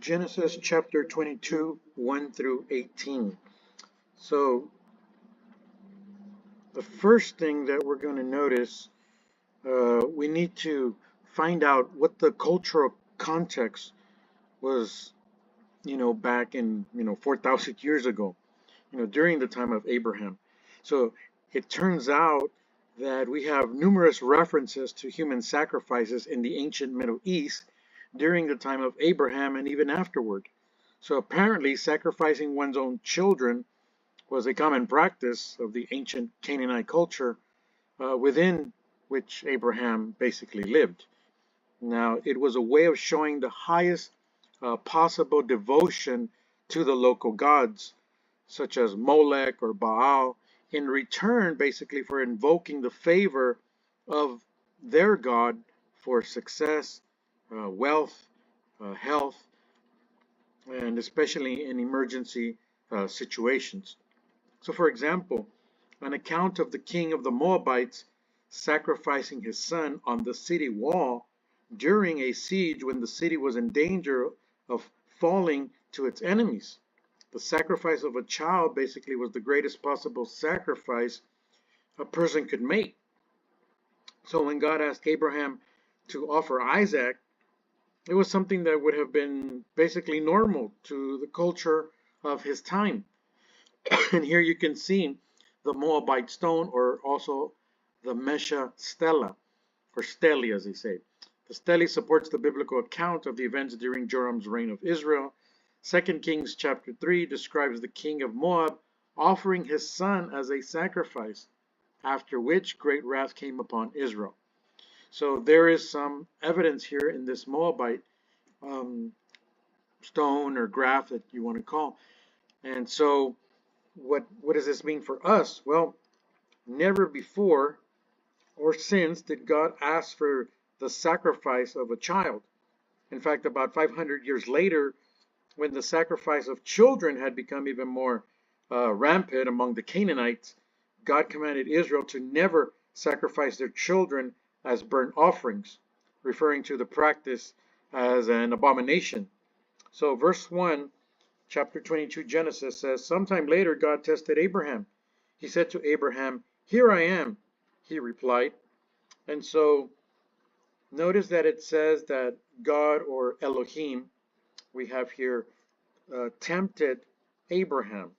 Genesis chapter 22, 1 through 18. So, the first thing that we're going to notice, we need to find out what the cultural context was, back in, 4,000 years ago, during the time of Abraham. So, it turns out that we have numerous references to human sacrifices in the ancient Middle East during the time of Abraham and even afterward. So apparently, sacrificing one's own children was a common practice of the ancient Canaanite culture within which Abraham basically lived. Now, it was a way of showing the highest possible devotion to the local gods, such as Molech or Baal, in return, basically, for invoking the favor of their god for success, wealth, health, and especially in emergency situations. So, for example, an account of the king of the Moabites sacrificing his son on the city wall during a siege when the city was in danger of falling to its enemies. The sacrifice of a child basically was the greatest possible sacrifice a person could make. So, when God asked Abraham to offer Isaac, it was something that would have been basically normal to the culture of his time. And here you can see the Moabite stone, or also the Mesha stela, or stele as they say. The stele supports the biblical account of the events during Joram's reign of Israel. 2 Kings chapter 3 describes the king of Moab offering his son as a sacrifice, after which great wrath came upon Israel. So there is some evidence here in this Moabite stone or graph that you want to call. And so what does this mean for us? Well, never before or since did God ask for the sacrifice of a child. In fact, about 500 years later, when the sacrifice of children had become even more rampant among the Canaanites, God commanded Israel to never sacrifice their children as burnt offerings, referring to the practice as an abomination. So verse 1, chapter 22 Genesis says, sometime later God tested Abraham. He said to Abraham, "Here I am," he replied. And so notice that it says that God, or Elohim, we have here, tempted Abraham.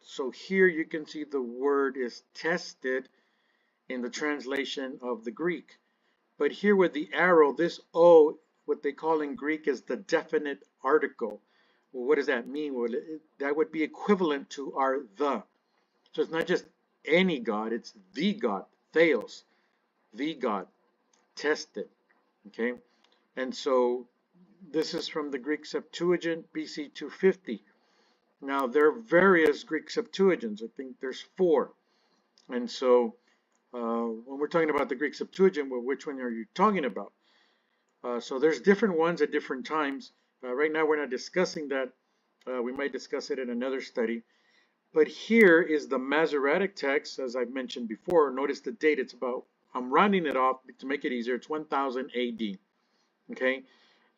So here you can see the word is tested in the translation of the Greek. But here with the arrow, this O, what they call in Greek, is the definite article. Well, what does that mean? Well, that would be equivalent to our the. So it's not just any God, it's the God, Theos, the God, tested. Okay? And so this is from the Greek Septuagint, BC 250. Now, there are various Greek Septuagints. I think there's 4. And so when we're talking about the Greek Septuagint, well, which one are you talking about? So there's different ones at different times. Right now, we're not discussing that. We might discuss it in another study. But here is the Masoretic text, as I've mentioned before. Notice the date. It's about, I'm rounding it off to make it easier. It's 1000 AD. Okay?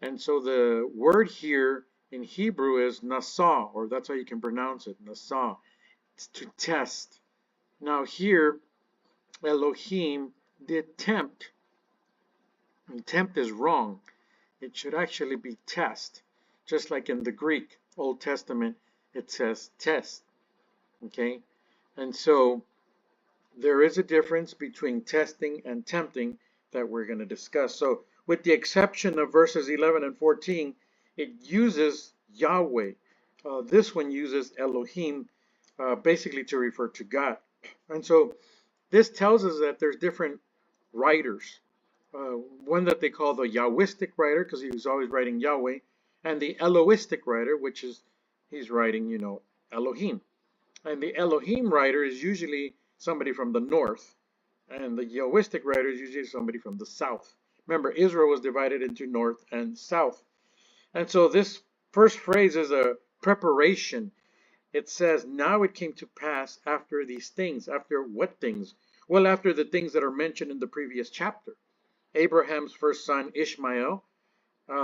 And so the word here in Hebrew is nasa, or that's how you can pronounce it, nasa. It's to test. Now here, Elohim did tempt. And tempt is wrong. It should actually be test. Just like in the Greek Old Testament, it says test. Okay? And so there is a difference between testing and tempting that we're going to discuss. So with the exception of verses 11 and 14, it uses Yahweh. This one uses Elohim, basically to refer to God. And so this tells us that there's different writers. One that they call the Yahwistic writer, because he was always writing Yahweh, and the Elohistic writer, which is he's writing, Elohim. And the Elohim writer is usually somebody from the north, and the Yahwistic writer is usually somebody from the south. Remember, Israel was divided into north and south. And so this first phrase is a preparation. It says, now it came to pass after these things. After what things? Well, after the things that are mentioned in the previous chapter. Abraham's first son, Ishmael,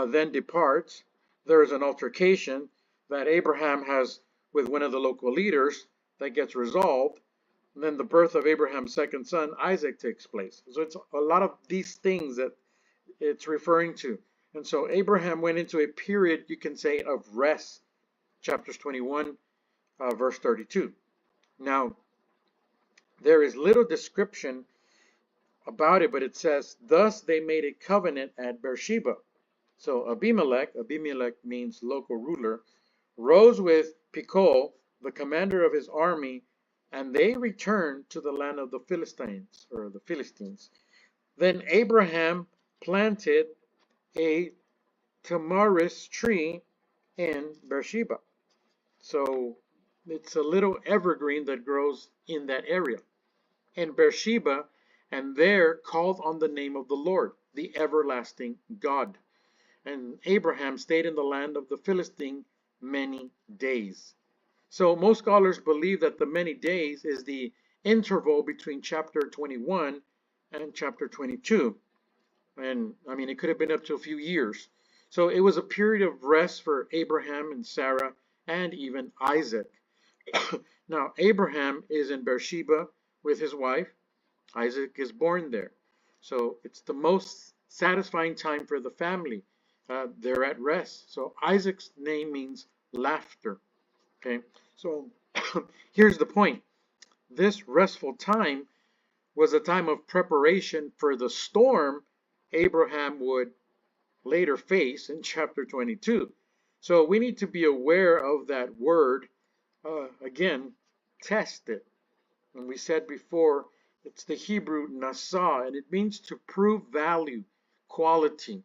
then departs. there is an altercation that Abraham has with one of the local leaders that gets resolved. And then the birth of Abraham's second son, Isaac, takes place. So it's a lot of these things that it's referring to. And so Abraham went into a period, you can say, of rest, chapters 21, verse 32. Now, there is little description about it, but it says, thus they made a covenant at Beersheba. So Abimelech means local ruler, rose with Phicol, the commander of his army, and they returned to the land of the Philistines, or the Philistines. Then Abraham planted a tamarisk tree in Beersheba. So it's a little evergreen that grows in that area. In Beersheba, and there called on the name of the Lord, the everlasting God. And Abraham stayed in the land of the Philistine many days. So most scholars believe that the many days is the interval between chapter 21 and chapter 22. And I mean, it could have been up to a few years. So it was a period of rest for Abraham and Sarah and even Isaac. Now, Abraham is in Beersheba with his wife. Isaac is born there. So it's the most satisfying time for the family. They're at rest. So Isaac's name means laughter. Okay, so here's the point. This restful time was a time of preparation for the storm Abraham would later face in chapter 22. So we need to be aware of that word. Again, test it. And we said before, it's the Hebrew nasa, and it means to prove value, quality,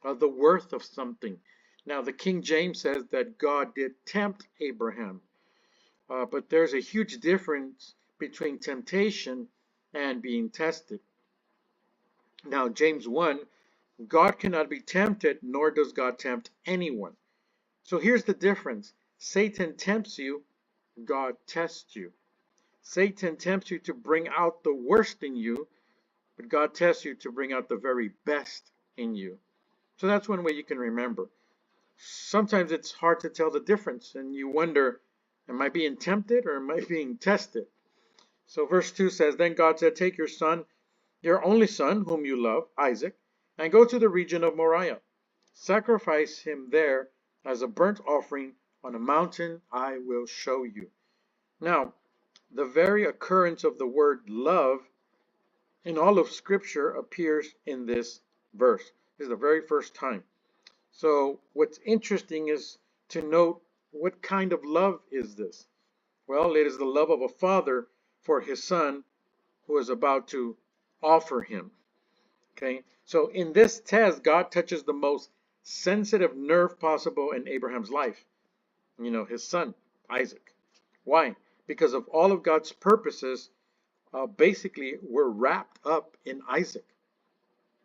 the worth of something. Now, the King James says that God did tempt Abraham, but there's a huge difference between temptation and being tested. Now, James 1, God cannot be tempted, nor does God tempt anyone. So here's the difference. Satan tempts you, God tests you. Satan tempts you to bring out the worst in you, but God tests you to bring out the very best in you. So that's one way you can remember. Sometimes it's hard to tell the difference, and you wonder, am I being tempted or am I being tested? So verse 2 says, then God said, take your son, your only son, whom you love, Isaac, and go to the region of Moriah. Sacrifice him there as a burnt offering on a mountain I will show you. Now, the very occurrence of the word love in all of Scripture appears in this verse. This is the very first time. So what's interesting is to note, what kind of love is this? Well, it is the love of a father for his son who is about to offer him. Okay, so in this test, God touches the most sensitive nerve possible in Abraham's life. You know, his son, Isaac. Why? Because of all of God's purposes, basically were wrapped up in Isaac.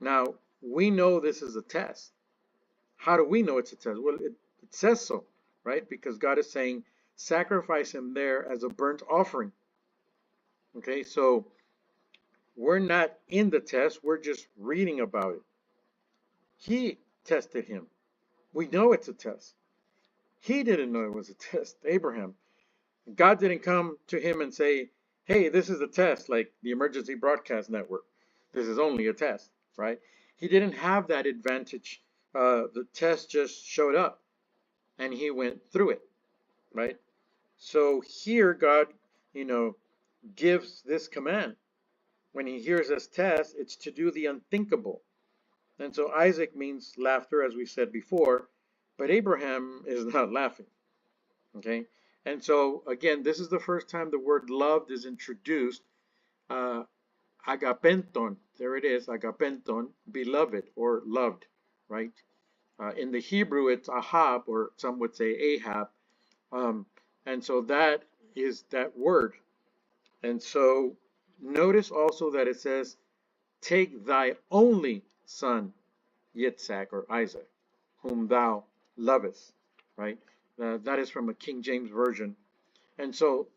Now, we know this is a test. How do we know it's a test? Well, it says so, right? Because God is saying, sacrifice him there as a burnt offering. Okay, so we're not in the test, we're just reading about it. He tested him. We know it's a test. He didn't know it was a test, Abraham. God didn't come to him and say, hey, this is a test, like the emergency broadcast network. This is only a test, right? He didn't have that advantage. The test just showed up and he went through it, right? So here God, gives this command. When he hears this test, it's to do the unthinkable. And so Isaac means laughter, as we said before, but Abraham is not laughing, okay? And so, again, this is the first time the word loved is introduced. Agapenton, there it is, agapenton, beloved or loved, right? In the Hebrew, it's ahab, or some would say ahab. And so that is that word. And so notice also that it says, take thy only son, Yitzhak or Isaac, whom thou lovest, right? That is from a King James version. And so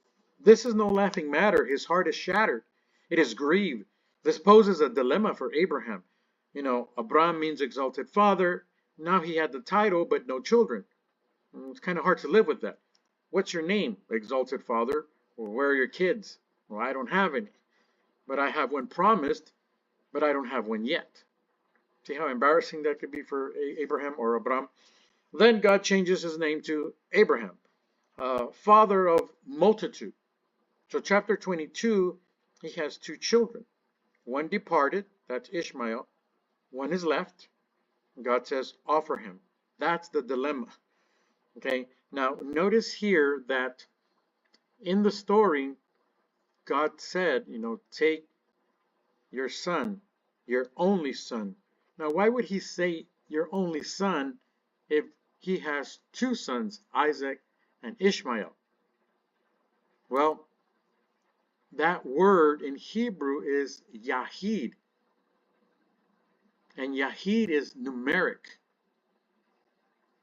this is no laughing matter. His heart is shattered. It is grieved. This poses a dilemma for Abraham. Abraham means exalted father. Now he had the title, but no children. It's kind of hard to live with that. What's your name, exalted father? Or where are your kids? Well, I don't have any, but I have one promised, but I don't have one yet. See how embarrassing that could be for Abraham or Abram? Then God changes his name to Abraham, father of multitude. So, chapter 22, he has two children. One departed, that's Ishmael. One is left. God says, offer him. That's the dilemma. Okay, now notice here that in the story, God said, take your son, your only son. Now, why would he say your only son if he has two sons, Isaac and Ishmael? Well, that word in Hebrew is Yahid, and Yahid is numeric.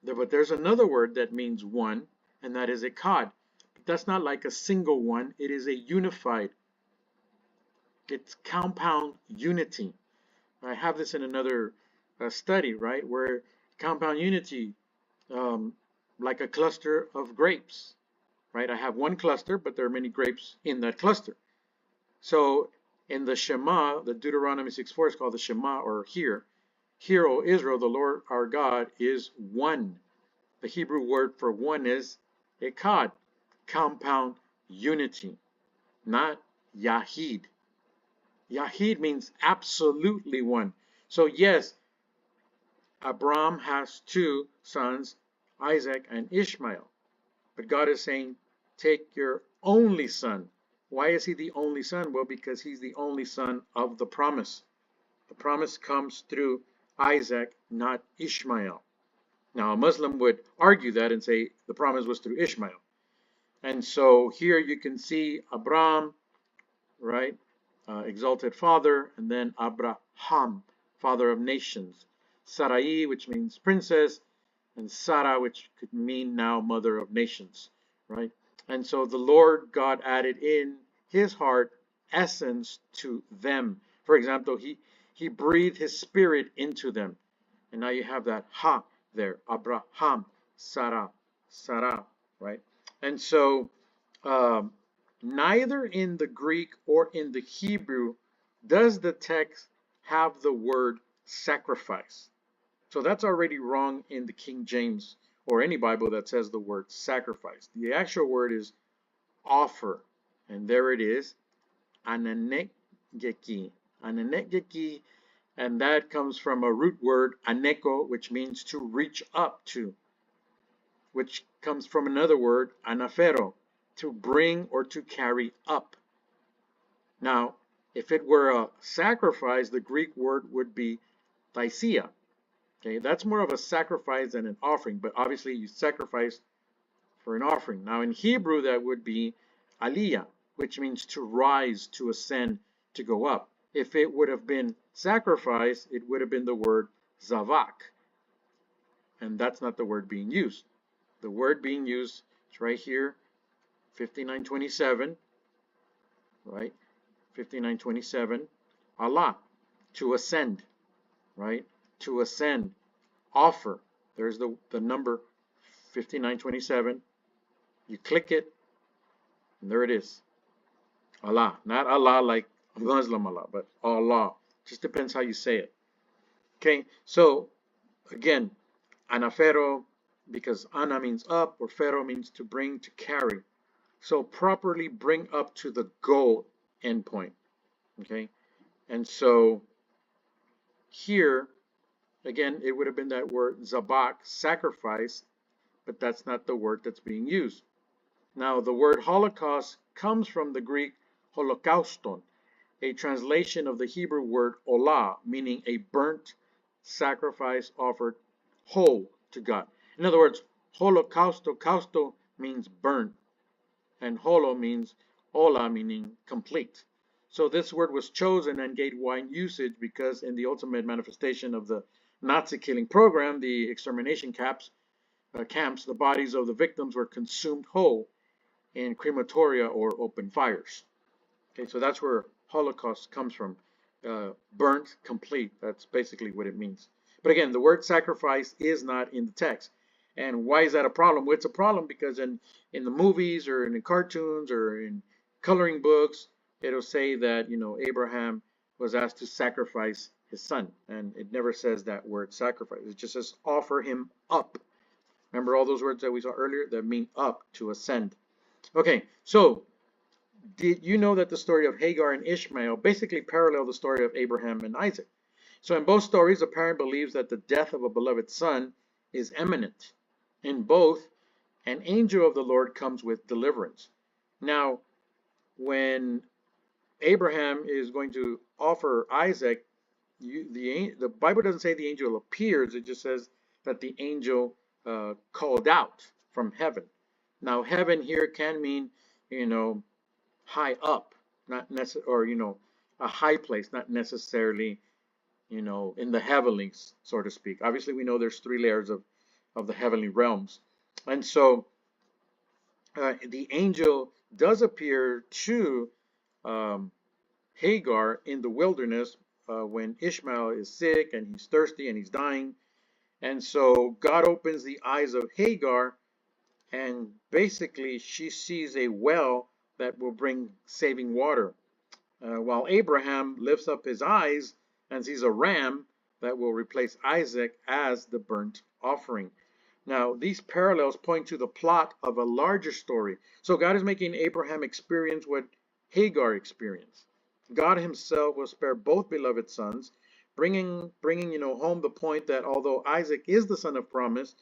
But there's another word that means one, and that is Echad. But that's not like a single one, it is a unified. It's compound unity. I have this in another study, right, where compound unity, like a cluster of grapes, right? I have one cluster, but there are many grapes in that cluster. So in the Shema, the Deuteronomy 6:4 is called the Shema, or Hear. Hear, O Israel, the Lord our God is one. The Hebrew word for one is Echad, compound unity, not Yahid. Yahid means absolutely one. So yes, Abram has two sons, Isaac and Ishmael. But God is saying, take your only son. Why is he the only son? Well, because he's the only son of the promise. The promise comes through Isaac, not Ishmael. Now, a Muslim would argue that and say the promise was through Ishmael. And so here you can see Abram, right? Exalted father, and then Abraham, father of nations. Sarai, which means princess, and Sarah, which could mean now mother of nations, right? And so the Lord God added in his heart essence to them. For example, he breathed his spirit into them. And now you have that ha there, Abraham, Sarah, right? And so um, neither in the Greek or in the Hebrew does the text have the word sacrifice. So that's already wrong in the King James or any Bible that says the word sacrifice. The actual word is offer. And there it is, ananegeki. Ananegeki, and that comes from a root word, aneko, which means to reach up to, which comes from another word, anafero, to bring or to carry up. Now, if it were a sacrifice, the Greek word would be thysia. Okay, that's more of a sacrifice than an offering, but obviously you sacrifice for an offering. Now in Hebrew, that would be aliyah, which means to rise, to ascend, to go up. If it would have been sacrifice, it would have been the word zavak, and that's not the word being used. The word being used is right here, 5927, right? 5927, Allah, to ascend, right? To ascend, offer. There's the number 5927. You click it, and there it is. Allah, not Allah like Muslim Allah, but Allah. Just depends how you say it. Okay, so again, anafero, because ana means up, or fero means to bring, to carry. So properly bring up to the goal endpoint. Okay, and so here, again, it would have been that word zabak, sacrifice, but that's not the word that's being used. Now, the word Holocaust comes from the Greek holocauston, a translation of the Hebrew word olah, meaning a burnt sacrifice offered whole to God. In other words, kausto means burnt, and holo means ola, meaning complete. So this word was chosen and gained wide usage because in the ultimate manifestation of the Nazi killing program, the extermination camps, the bodies of the victims were consumed whole in crematoria or open fires. Okay, so that's where Holocaust comes from. Burnt, complete. That's basically what it means. But again, the word sacrifice is not in the text. And why is that a problem? Well, it's a problem because in the movies or in the cartoons or in coloring books, it'll say that, Abraham was asked to sacrifice his son. And it never says that word sacrifice. It just says offer him up. Remember all those words that we saw earlier that mean up, to ascend. Okay, so did you know that the story of Hagar and Ishmael basically parallel the story of Abraham and Isaac? So in both stories, a parent believes that the death of a beloved son is imminent. In both, an angel of the Lord comes with deliverance. Now, when Abraham is going to offer Isaac, the Bible doesn't say the angel appears. It just says that the angel called out from heaven. Now, heaven here can mean, high up, not necessarily, or a high place, not necessarily, in the heavenlies, so to speak. Obviously, we know there's three layers of the heavenly realms, and so the angel does appear to um, Hagar in the wilderness when Ishmael is sick and he's thirsty and he's dying. And so God opens the eyes of Hagar, and basically she sees a well that will bring saving water. While Abraham lifts up his eyes and sees a ram that will replace Isaac as the burnt offering. Now, these parallels point to the plot of a larger story. So God is making Abraham experience what Hagar experienced. God himself will spare both beloved sons, bringing home the point that although Isaac is the son of promise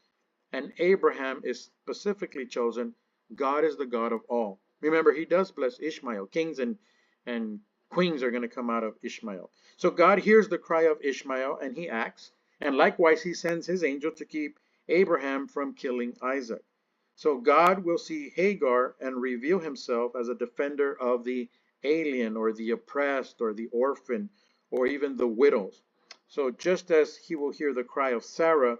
and Abraham is specifically chosen, God is the God of all. Remember, he does bless Ishmael. Kings and queens are going to come out of Ishmael. So God hears the cry of Ishmael and he acts. And likewise, he sends his angel to keep Abraham from killing Isaac. So God will see Hagar and reveal himself as a defender of the alien or the oppressed or the orphan or even the widows. So just as he will hear the cry of Sarah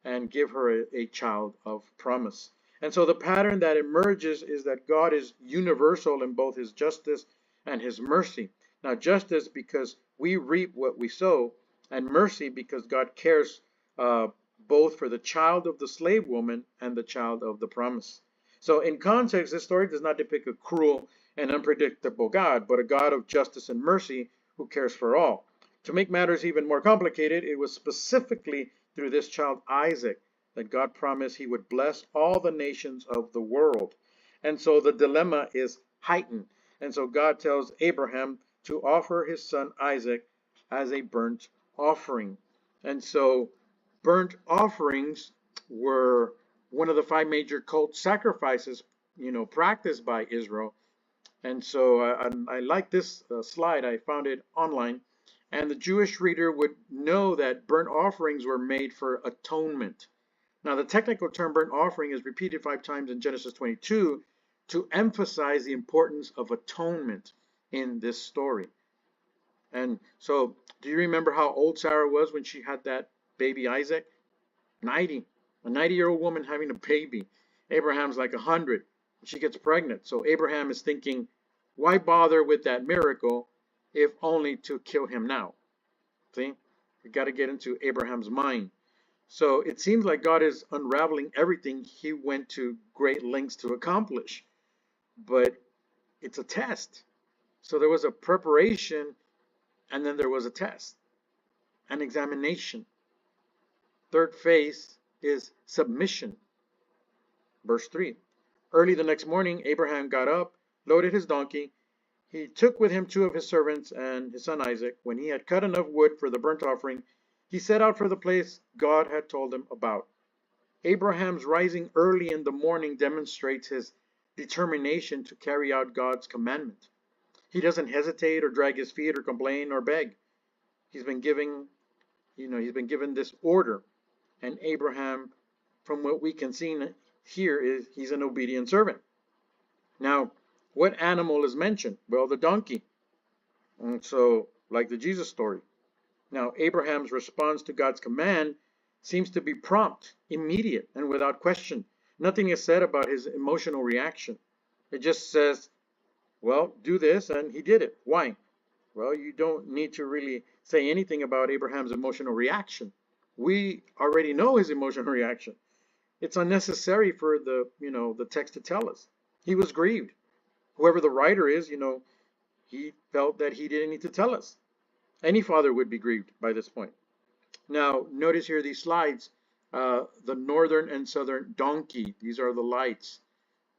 and give her a child of promise. And so the pattern that emerges is that God is universal in both his justice and his mercy. Now, justice because we reap what we sow, and mercy because God cares both for the child of the slave woman and the child of the promise. So in context, this story does not depict a cruel and unpredictable God, but a God of justice and mercy who cares for all. To make matters even more complicated, it was specifically through this child Isaac that God promised he would bless all the nations of the world. And so the dilemma is heightened. And so God tells Abraham to offer his son Isaac as a burnt offering. And so burnt offerings were one of the five major cult sacrifices, practiced by Israel. And so I like this slide. I found it online. And the Jewish reader would know that burnt offerings were made for atonement. Now, the technical term burnt offering is repeated 5 times in Genesis 22 to emphasize the importance of atonement in this story. And so, do you remember how old Sarah was when she had that baby Isaac? 90. A 90-year-old woman having a baby. Abraham's like 100. She gets pregnant. So Abraham is thinking, why bother with that miracle if only to kill him now? See? You got to get into Abraham's mind. So it seems like God is unraveling everything he went to great lengths to accomplish. But it's a test. So there was a preparation, and then there was a test, an examination. Third phase is submission. Verse 3. Early the next morning, Abraham got up, loaded his donkey. He took with him 2 of his servants and his son Isaac. When he had cut enough wood for the burnt offering, he set out for the place God had told him about. Abraham's rising early in the morning demonstrates his determination to carry out God's commandment. He doesn't hesitate or drag his feet or complain or beg. He's been given this order. And Abraham, from what we can see here, is he's an obedient servant. Now, what animal is mentioned? Well, the donkey. And so, like the Jesus story. Now, Abraham's response to God's command seems to be prompt, immediate, and without question. Nothing is said about his emotional reaction. It just says, well, do this, and he did it. Why? Well, you don't need to really say anything about Abraham's emotional reaction. We already know his emotional reaction. It's unnecessary for the text to tell us. He was grieved. Whoever the writer is, he felt that he didn't need to tell us. Any father would be grieved by this point. Now, notice here these slides, the northern and southern donkey. These are the lights,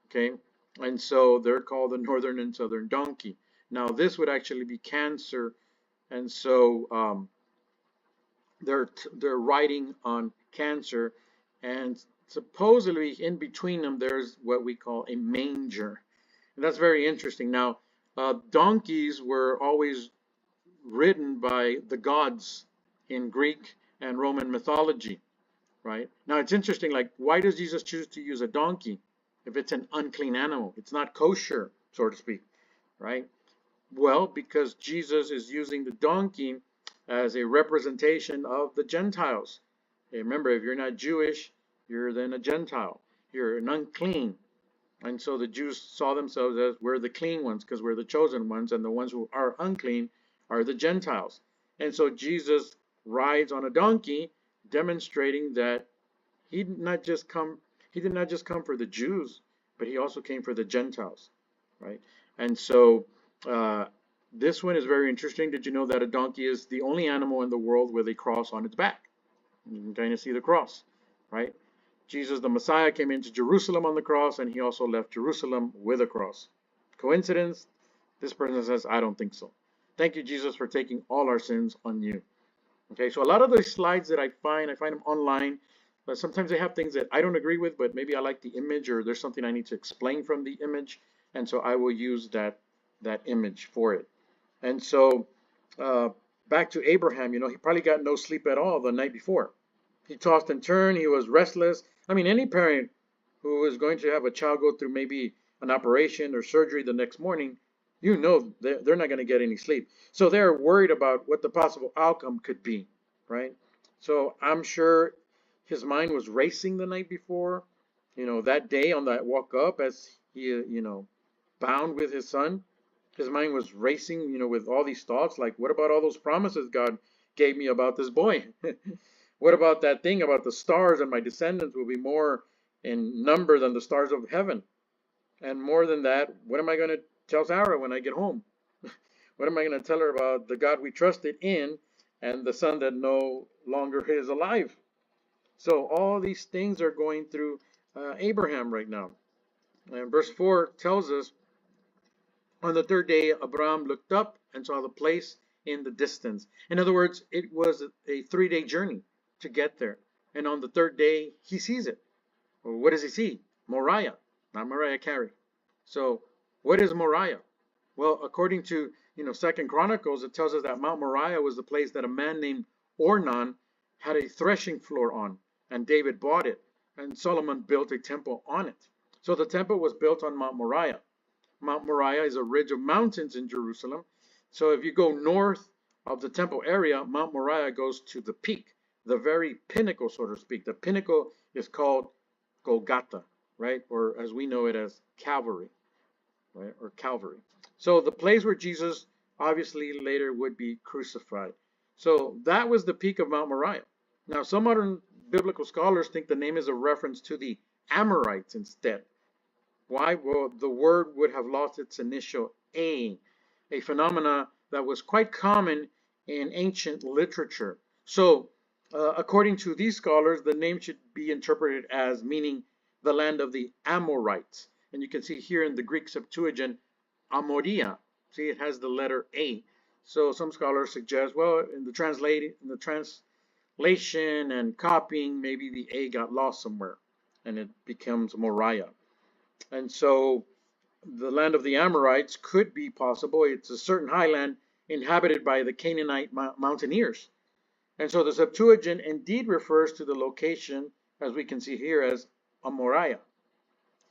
okay? And so they're called the northern and southern donkey. Now, this would actually be Cancer, and so they're writing on Cancer, and supposedly in between them there's what we call a manger. And that's very interesting. Now, donkeys were always ridden by the gods in Greek and Roman mythology, right? Now it's interesting, like, why does Jesus choose to use a donkey if it's an unclean animal? It's not kosher, so to speak, right? Well, because Jesus is using the donkey as a representation of the Gentiles. Hey, remember, if you're not Jewish, you're then a Gentile. You're an unclean. And so the Jews saw themselves as, we're the clean ones because we're the chosen ones, and the ones who are unclean are the Gentiles. And so Jesus rides on a donkey, demonstrating that he did not just come for the Jews, but he also came for the Gentiles, right? And so this one is very interesting. Did you know that a donkey is the only animal in the world with a cross on its back? You can kind of see the cross, right? Jesus, the Messiah, came into Jerusalem on the cross, and he also left Jerusalem with a cross. Coincidence? This person says, I don't think so. Thank you, Jesus, for taking all our sins on you. Okay, so a lot of those slides that I find them online, but sometimes they have things that I don't agree with, but maybe I like the image, or there's something I need to explain from the image, and so I will use that image for it. And so back to Abraham, he probably got no sleep at all the night before. He tossed and turned. He was restless. I mean, any parent who is going to have a child go through maybe an operation or surgery the next morning, they're not going to get any sleep. So they're worried about what the possible outcome could be, right? So I'm sure his mind was racing the night before, that day on that walk up as he, bound with his son. His mind was racing, with all these thoughts like, what about all those promises God gave me about this boy? What about that thing about the stars, and my descendants will be more in number than the stars of heaven? And more than that, what am I going to tell Sarah when I get home? What am I going to tell her about the God we trusted in and the son that no longer is alive? So all these things are going through Abraham right now. And verse 4 tells us, on the third day, Abraham looked up and saw the place in the distance. In other words, it was a 3-day journey to get there. And on the third day, he sees it. Well, what does he see? Moriah, not Mariah Carey. So what is Moriah? Well, according to 2nd Chronicles, it tells us that Mount Moriah was the place that a man named Ornan had a threshing floor on, and David bought it, and Solomon built a temple on it. So the temple was built on Mount Moriah. Mount Moriah is a ridge of mountains in Jerusalem. So if you go north of the temple area, Mount Moriah goes to the peak, the very pinnacle, so to speak. The pinnacle is called Golgotha, right? Or as we know it as Calvary, right? Or Calvary. So the place where Jesus obviously later would be crucified. So that was the peak of Mount Moriah. Now, some modern biblical scholars think the name is a reference to the Amorites instead. Why? Well, the word would have lost its initial A phenomena that was quite common in ancient literature. So, according to these scholars, the name should be interpreted as meaning the land of the Amorites. And you can see here in the Greek Septuagint, Amoria. See, it has the letter A. So some scholars suggest, well, in the translation and copying, maybe the A got lost somewhere, and it becomes Moriah. And so the land of the Amorites could be possible. It's a certain highland inhabited by the Canaanite mountaineers. And so the Septuagint indeed refers to the location, as we can see here, as Amoriah.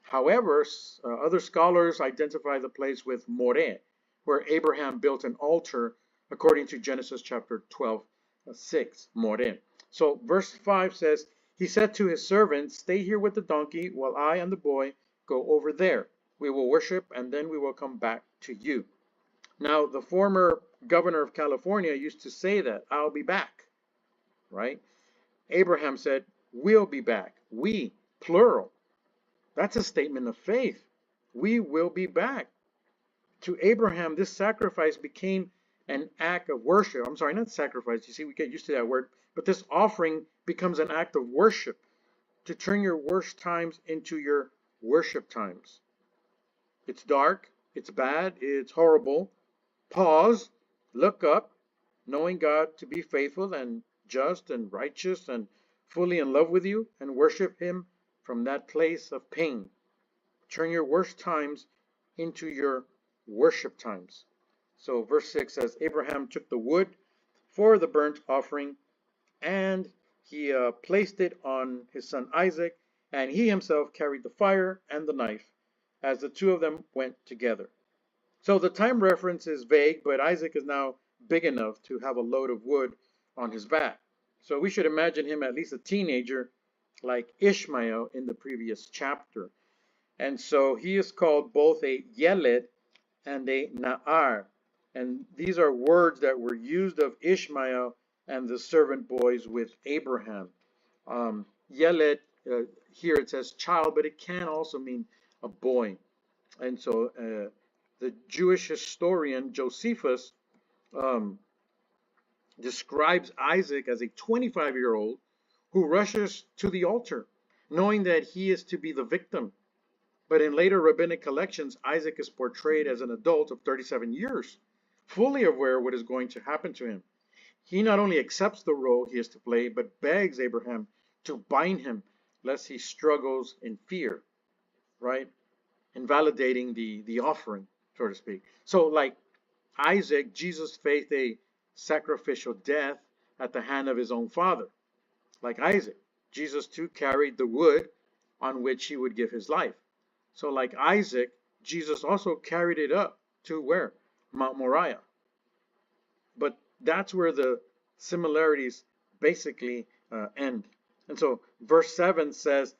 However, other scholars identify the place with Moreh, where Abraham built an altar, according to Genesis chapter 12:6, Moreh. So verse 5 says, he said to his servants, stay here with the donkey while I and the boy go over there. We will worship, and then we will come back to you. Now, the former governor of California used to say that, I'll be back, right? Abraham said, we'll be back. We, plural. That's a statement of faith. We will be back. To Abraham, this sacrifice became an act of worship. I'm sorry, not sacrifice. You see, we get used to that word. But this offering becomes an act of worship, to turn your worst times into your worship times. It's dark, it's bad, it's horrible. Pause, look up, knowing God to be faithful and just and righteous and fully in love with you, and worship Him from that place of pain. Turn your worst times into your worship times. So verse 6 says, Abraham took the wood for the burnt offering, and he placed it on his son Isaac, and he himself carried the fire and the knife, as the two of them went together. So the time reference is vague, but Isaac is now big enough to have a load of wood on his back. So we should imagine him at least a teenager, like Ishmael in the previous chapter. And so he is called both a Yeled and a Na'ar. And these are words that were used of Ishmael and the servant boys with Abraham. Yeled, here it says child, but it can also mean a boy. And so the Jewish historian Josephus describes Isaac as a 25-year-old who rushes to the altar, knowing that he is to be the victim. But in later rabbinic collections, Isaac is portrayed as an adult of 37 years, fully aware of what is going to happen to him. He not only accepts the role he is to play, but begs Abraham to bind him, lest he struggles in fear, right? Invalidating the offering, so to speak. So like Isaac, Jesus faced a sacrificial death at the hand of his own father. Like Isaac, Jesus too carried the wood on which he would give his life. So like Isaac, Jesus also carried it up to where? Mount Moriah. But that's where the similarities basically end. And so verse 7 says,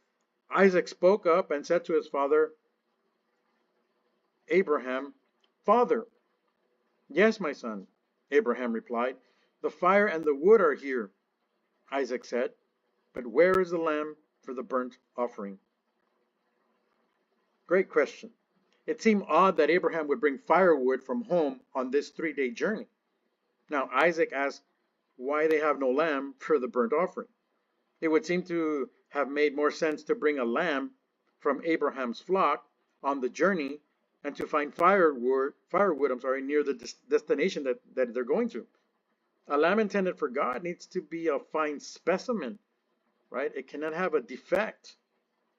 Isaac spoke up and said to his father Abraham, Father. Yes, my son, Abraham replied. The fire and the wood are here, Isaac said, but where is the lamb for the burnt offering? Great question. It seemed odd that Abraham would bring firewood from home on this 3-day journey. Now Isaac asked why they have no lamb for the burnt offering. It would seem to have made more sense to bring a lamb from Abraham's flock on the journey and to find firewood, near the destination that they're going to. A lamb intended for God needs to be a fine specimen, right? It cannot have a defect.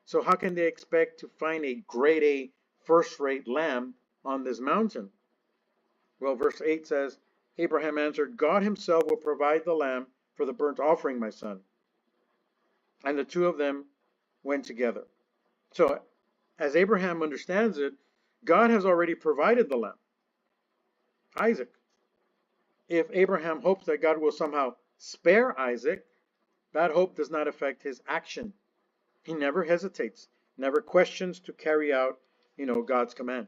So how can they expect to find a grade A, first-rate lamb on this mountain? Well, verse 8 says, Abraham answered, God himself will provide the lamb for the burnt offering, my son. And the two of them went together. So as Abraham understands it, God has already provided the lamb, Isaac. If Abraham hopes that God will somehow spare Isaac, that hope does not affect his action. He never hesitates, never questions to carry out, God's command.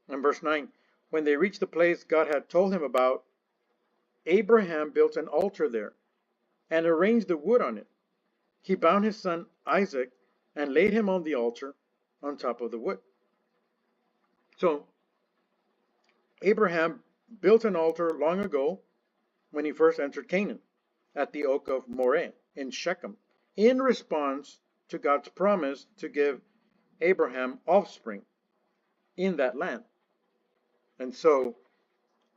In verse 9, when they reached the place God had told him about, Abraham built an altar there and arranged the wood on it. He bound his son Isaac and laid him on the altar on top of the wood. So Abraham built an altar long ago when he first entered Canaan at the oak of Moreh in Shechem in response to God's promise to give Abraham offspring in that land. And so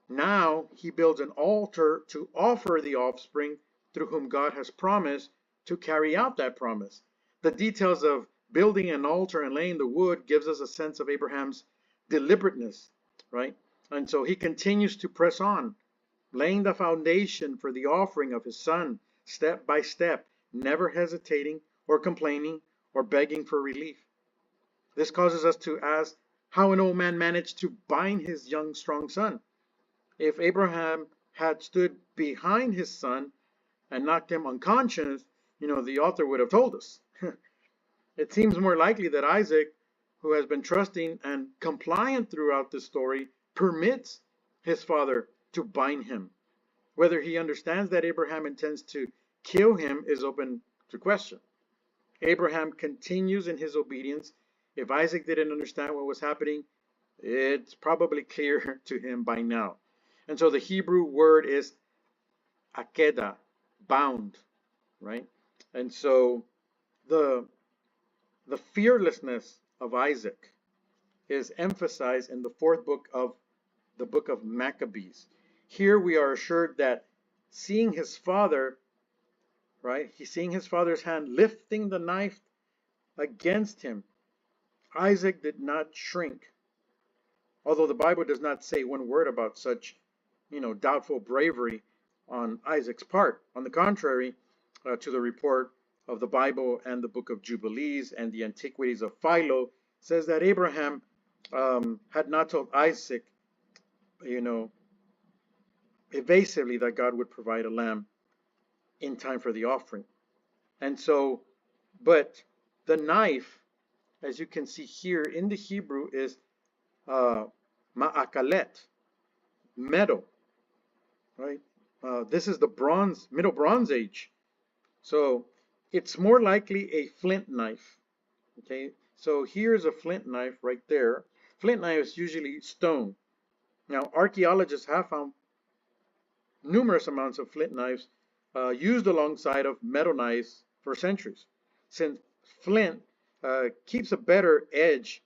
now he builds an altar to offer the offspring through whom God has promised to carry out that promise. The details of building an altar and laying the wood gives us a sense of Abraham's deliberateness, right? And so he continues to press on, laying the foundation for the offering of his son, step by step, never hesitating or complaining or begging for relief. This causes us to ask how an old man managed to bind his young, strong son. If Abraham had stood behind his son and knocked him unconscious, the author would have told us. It seems more likely that Isaac, who has been trusting and compliant throughout the story, permits his father to bind him. Whether he understands that Abraham intends to kill him is open to question. Abraham continues in his obedience. If Isaac didn't understand what was happening, it's probably clear to him by now. And so the Hebrew word is akeda, bound, right? And so the the fearlessness of Isaac is emphasized in the fourth book of the book of Maccabees. Here we are assured that seeing his father, right? He's seeing his father's hand lifting the knife against him. Isaac did not shrink, although the Bible does not say one word about such, doubtful bravery on Isaac's part. On the contrary, to the report of the Bible and the book of Jubilees and the Antiquities of Philo, says that Abraham had not told Isaac, you know, evasively that God would provide a lamb in time for the offering. And so, but the knife, as you can see here in the Hebrew, is ma'akalet, metal, right? This is the Middle Bronze Age. So it's more likely a flint knife. Okay, so here's a flint knife right there. Flint knife is usually stone. Now, archaeologists have found numerous amounts of flint knives used alongside of metal knives for centuries, since flint keeps a better edge,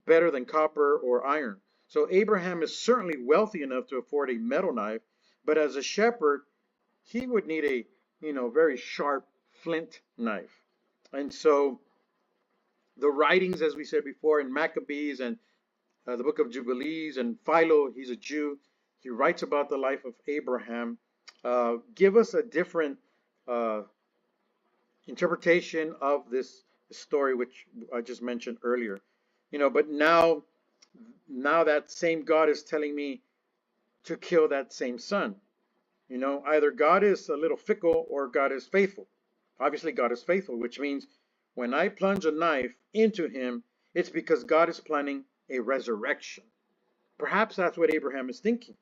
better than copper or iron. So Abraham is certainly wealthy enough to afford a metal knife, but as a shepherd, he would need a very sharp flint knife. And so the writings, as we said before, in Maccabees and the book of Jubilees and Philo, he's a Jew. He writes about the life of Abraham. Give us a different interpretation of this story, which I just mentioned earlier. But now that same God is telling me to kill that same son. Either God is a little fickle or God is faithful. Obviously, God is faithful, which means when I plunge a knife into him, it's because God is planning a resurrection. Perhaps that's what Abraham is thinking.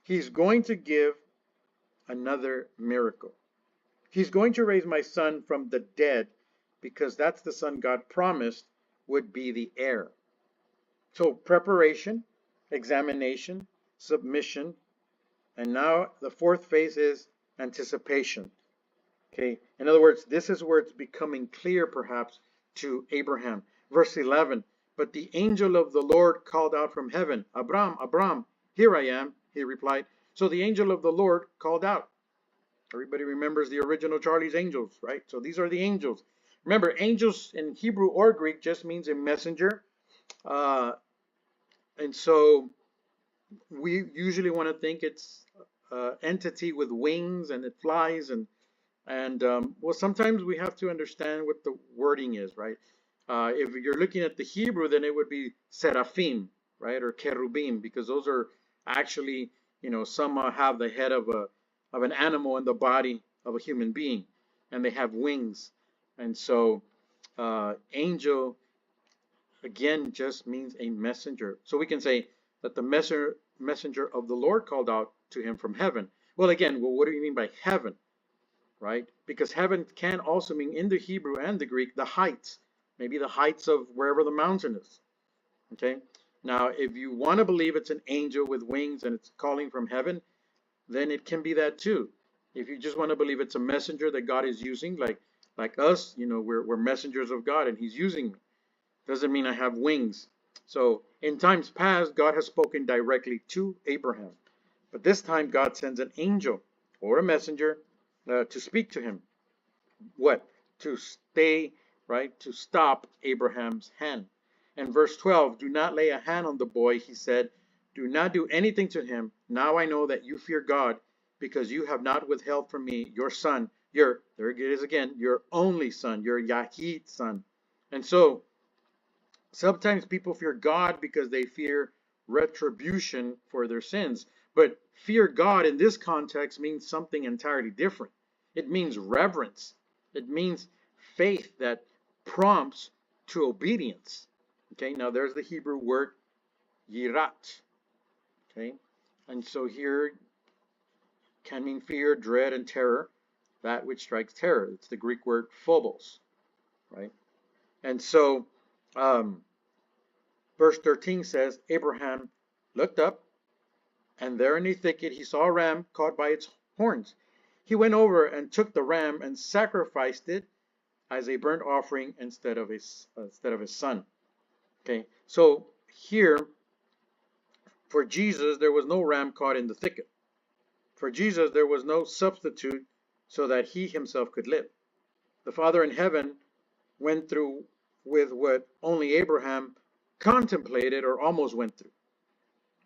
He's going to give another miracle. He's going to raise my son from the dead because that's the son God promised would be the heir. So preparation, examination, submission, and now the fourth phase is anticipation. Okay, in other words, this is where it's becoming clear perhaps to Abraham. Verse 11, but the angel of the Lord called out from heaven, Abram, Abram, here I am, he replied. So the angel of the Lord called out. Everybody remembers the original Charlie's Angels, right? So these are the angels. Remember, angels in Hebrew or Greek just means a messenger. And so we usually want to think it's an entity with wings and it flies and well, sometimes we have to understand what the wording is, right? If you're looking at the Hebrew, then it would be seraphim, right, or cherubim, because those are actually, some have the head of an animal and the body of a human being, and they have wings. And so angel again just means a messenger. So we can say that the messenger of the Lord called out to him from heaven. Well, again, what do you mean by heaven? Right? Because heaven can also mean in the Hebrew and the Greek the heights, maybe the heights of wherever the mountain is. Okay? Now, if you want to believe it's an angel with wings and it's calling from heaven, then it can be that too. If you just want to believe it's a messenger that God is using, like us, we're messengers of God and he's using me. Doesn't mean I have wings. So in times past, God has spoken directly to Abraham. But this time God sends an angel or a messenger to speak to him. What? To stay, right? To stop Abraham's hand. And verse 12, do not lay a hand on the boy, he said. Do not do anything to him. Now I know that you fear God because you have not withheld from me your son, there it is again, your only son, your Yahid son. And so sometimes people fear God because they fear retribution for their sins. But fear God in this context means something entirely different. It means reverence. It means faith that prompts to obedience. Okay, now there's the Hebrew word yirat. Okay, and so here can mean fear, dread, and terror. that which strikes terror. It's the Greek word phobos, right? And so, um, verse 13 says, Abraham looked up, and there in the thicket he saw a ram caught by its horns. He went over and took the ram and sacrificed it as a burnt offering instead of his son. Okay, so here for Jesus there was no ram caught in the thicket. For Jesus there was no substitute so that he himself could live. The Father in heaven went through with what only Abraham contemplated or almost went through.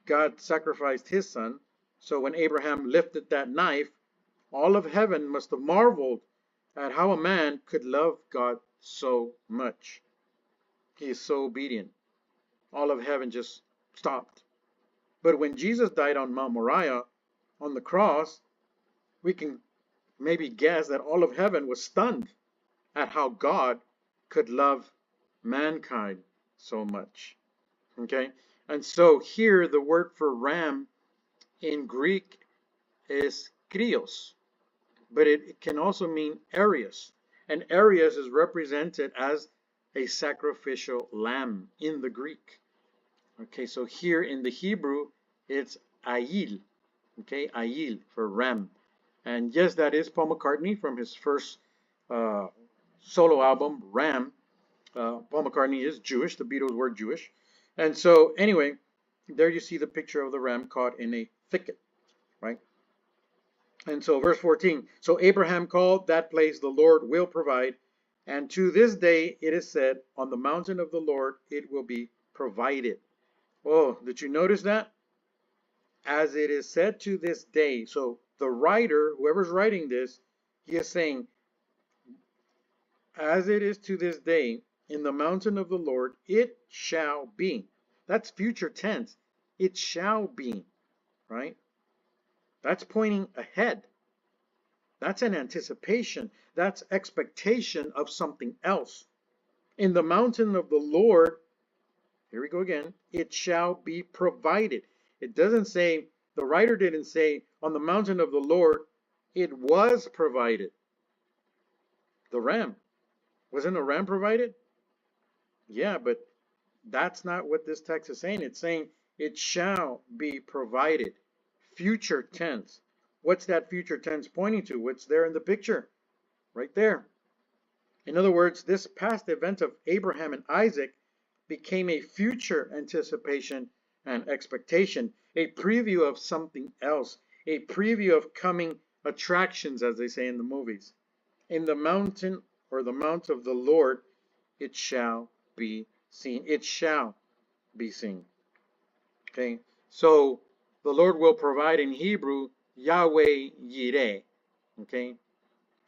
God sacrificed his son, so when Abraham lifted that knife, all of heaven must have marveled at how a man could love God so much. He is so obedient. All of heaven just stopped. But when Jesus died on Mount Moriah, on the cross, we can maybe guess that all of heaven was stunned at how God could love mankind so much. Okay? And so here the word for ram in Greek is krios, but it can also mean Arius. And Arius is represented as a sacrificial lamb in the Greek. Okay, so here in the Hebrew, it's ayil. Okay, ayil for ram. And yes, that is Paul McCartney from his first solo album, Ram. Paul McCartney is Jewish. The Beatles were Jewish. And so anyway, there you see the picture of the ram caught in a thicket, right? And so verse 14, so Abraham called that place the Lord will provide. And to this day it is said, on the mountain of the Lord it will be provided. Oh, did you notice that? As it is said to this day. So the writer, whoever's writing this, he is saying, as it is to this day, in the mountain of the Lord, it shall be. That's future tense. It shall be, right? That's pointing ahead. That's an anticipation. That's expectation of something else. In the mountain of the Lord, here we go again, it shall be provided. It doesn't say, the writer didn't say, on the mountain of the Lord, it was provided. The ram. Wasn't a ram provided? Yeah, but that's not what this text is saying. It's saying it shall be provided. Future tense. What's that future tense pointing to? What's there in the picture? Right there. In other words, this past event of Abraham and Isaac became a future anticipation and expectation, a preview of something else, a preview of coming attractions, as they say in the movies. In the mountain or the mount of the Lord, it shall be seen. It shall be seen. Okay, so the Lord will provide in Hebrew, Yahweh Yireh. Okay,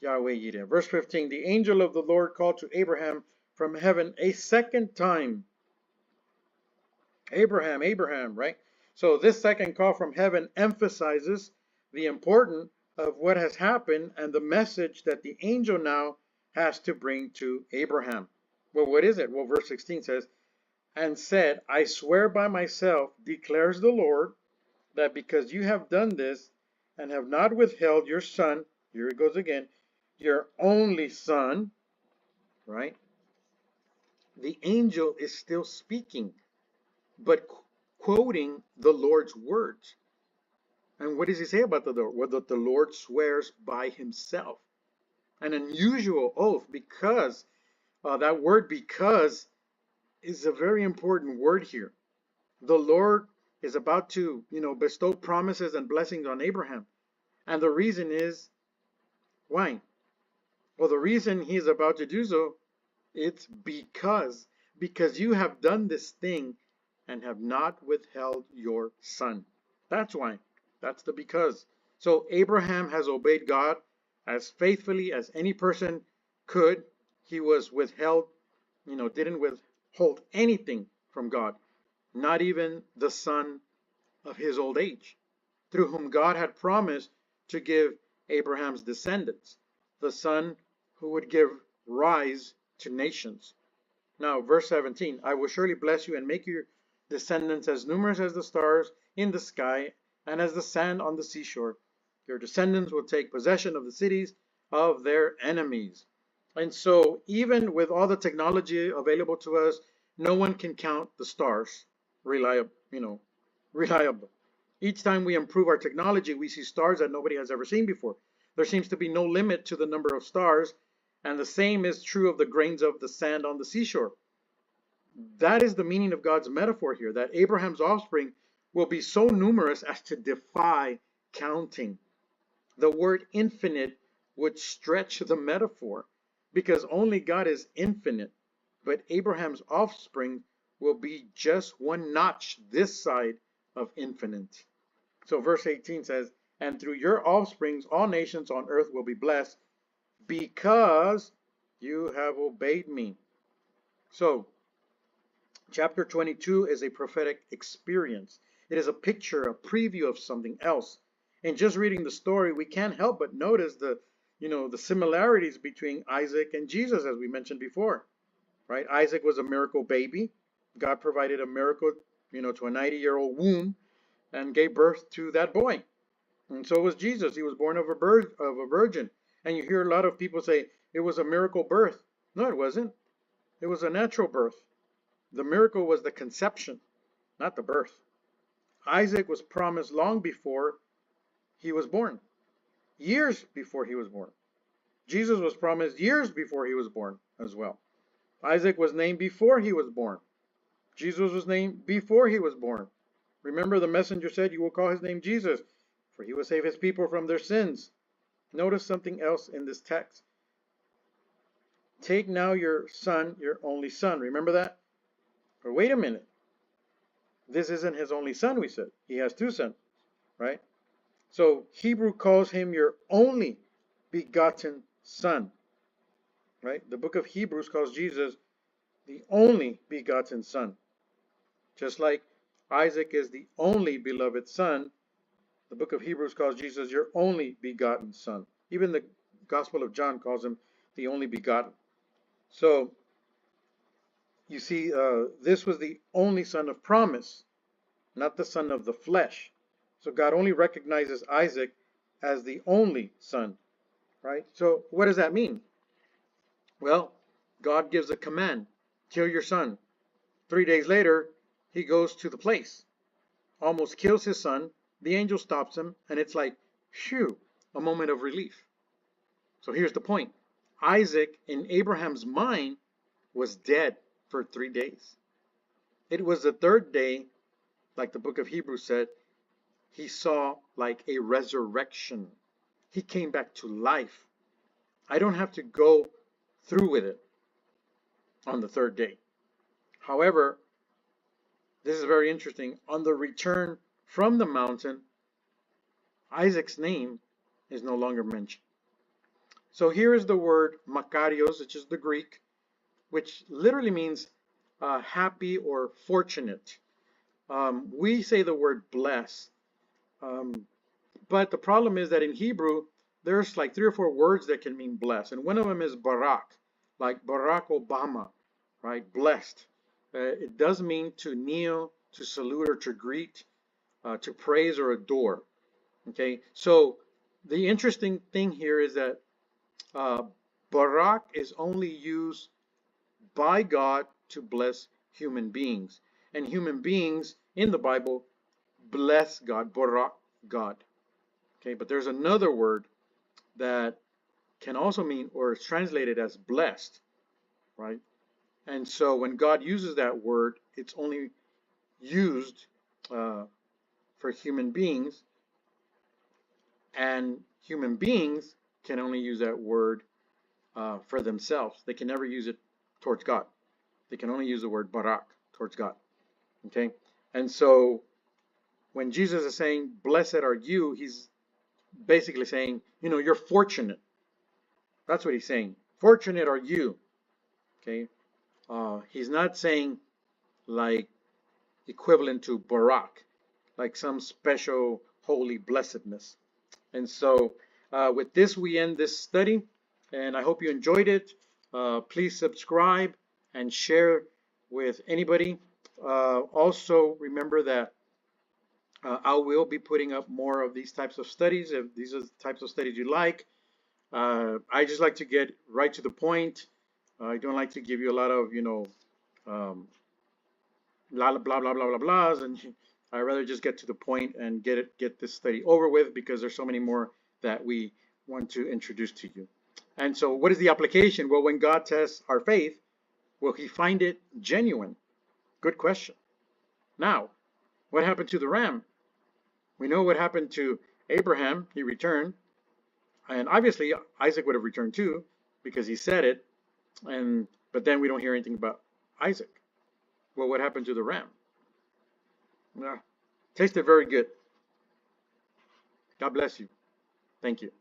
Yahweh Yireh. Verse 15, the angel of the Lord called to Abraham from heaven a second time. Abraham, Abraham, right? So this second call from heaven emphasizes the importance of what has happened and the message that the angel now has to bring to Abraham. Well, what is it? Well, verse 16 says, and said, I swear by myself, declares the Lord, that because you have done this and have not withheld your son, here it goes again, your only son, right? The angel is still speaking, but quoting the Lord's words. And what does he say about the Lord? Well, that the Lord swears by himself. An unusual oath, because that word because is a very important word here. The Lord is about to, bestow promises and blessings on Abraham. And the reason is, why? Well, the reason he's about to do so, it's because you have done this thing and have not withheld your son. That's why. That's the because. So Abraham has obeyed God as faithfully as any person could. He was withheld, didn't withhold anything from God, not even the son of his old age, through whom God had promised to give Abraham's descendants, the son who would give rise to nations. Now, verse 17, I will surely bless you and make your descendants as numerous as the stars in the sky and as the sand on the seashore. Your descendants will take possession of the cities of their enemies. And so even with all the technology available to us, no one can count the stars reliable. Each time we improve our technology, we see stars that nobody has ever seen before. There seems to be no limit to the number of stars, and the same is true of the grains of the sand on the seashore. That is the meaning of God's metaphor here, that Abraham's offspring will be so numerous as to defy counting. The word infinite would stretch the metaphor because only God is infinite, but Abraham's offspring will be just one notch this side of infinite. So verse 18 says, and through your offsprings all nations on earth will be blessed because you have obeyed me. So chapter 22 is a prophetic experience. It is a picture, a preview of something else. And just reading the story, we can't help but notice the similarities between Isaac and Jesus, as we mentioned before. Right? Isaac was a miracle baby. God provided a miracle, to a 90-year-old womb and gave birth to that boy. And so was Jesus. He was born of a virgin. And you hear a lot of people say it was a miracle birth. No, it wasn't. It was a natural birth. The miracle was the conception, not the birth. Isaac was promised long before he was born, years before he was born. Jesus was promised years before he was born as well. Isaac was named before he was born. Jesus was named before he was born. Remember, the messenger said, you will call his name Jesus, for he will save his people from their sins. Notice something else in this text. Take now your son, your only son. Remember that? Or wait a minute. This isn't his only son, we said. He has two sons, right? So Hebrew calls him your only begotten son, right? The book of Hebrews calls Jesus the only begotten son. Just like Isaac is the only beloved son, the book of Hebrews calls Jesus your only begotten son. Even the Gospel of John calls him the only begotten. So you see, this was the only son of promise, not the son of the flesh. So God only recognizes Isaac as the only son, right? So what does that mean? Well, God gives a command, kill your son. 3 days later, he goes to the place, almost kills his son. The angel stops him, and it's like, phew, a moment of relief. So here's the point. Isaac, in Abraham's mind, was dead for 3 days. It was the third day, like the book of Hebrews said, he saw like a resurrection. He came back to life. I don't have to go through with it on the third day. However, this is very interesting. On the return from the mountain, Isaac's name is no longer mentioned. So here is the word Makarios, which is the Greek, which literally means happy or fortunate. We say the word bless, but the problem is that in Hebrew, there's like 3 or 4 words that can mean bless, and one of them is Barak, like Barack Obama, right? Blessed. It does mean to kneel, to salute, or to greet, to praise or adore. Okay, so the interesting thing here is that Barak is only used by God to bless human beings. And human beings in the Bible bless God, Barak God. Okay, but there's another word that can also mean, or is translated as blessed, right? And so when God uses that word, it's only used for human beings, and human beings can only use that word for themselves. They can never use it towards God. They can only use the word Barak towards God. Okay? And so when Jesus is saying, blessed are you, he's basically saying, you're fortunate. That's what he's saying. Fortunate are you. Okay? He's not saying like equivalent to Barak, like some special holy blessedness. And so with this, we end this study, and I hope you enjoyed it. Please subscribe and share with anybody. Also, remember that I will be putting up more of these types of studies. If these are the types of studies you like, I just like to get right to the point. I don't like to give you a lot of, um, blah blah blah blah blah blahs, and I rather just get to the point and get this study over with because there's so many more that we want to introduce to you. And so, what is the application? Well, when God tests our faith, will He find it genuine? Good question. Now, what happened to the ram? We know what happened to Abraham. He returned, and obviously Isaac would have returned too because he said it. And but then we don't hear anything about Isaac. Well, what happened to the ram? Yeah, tasted very good. God bless you. Thank you.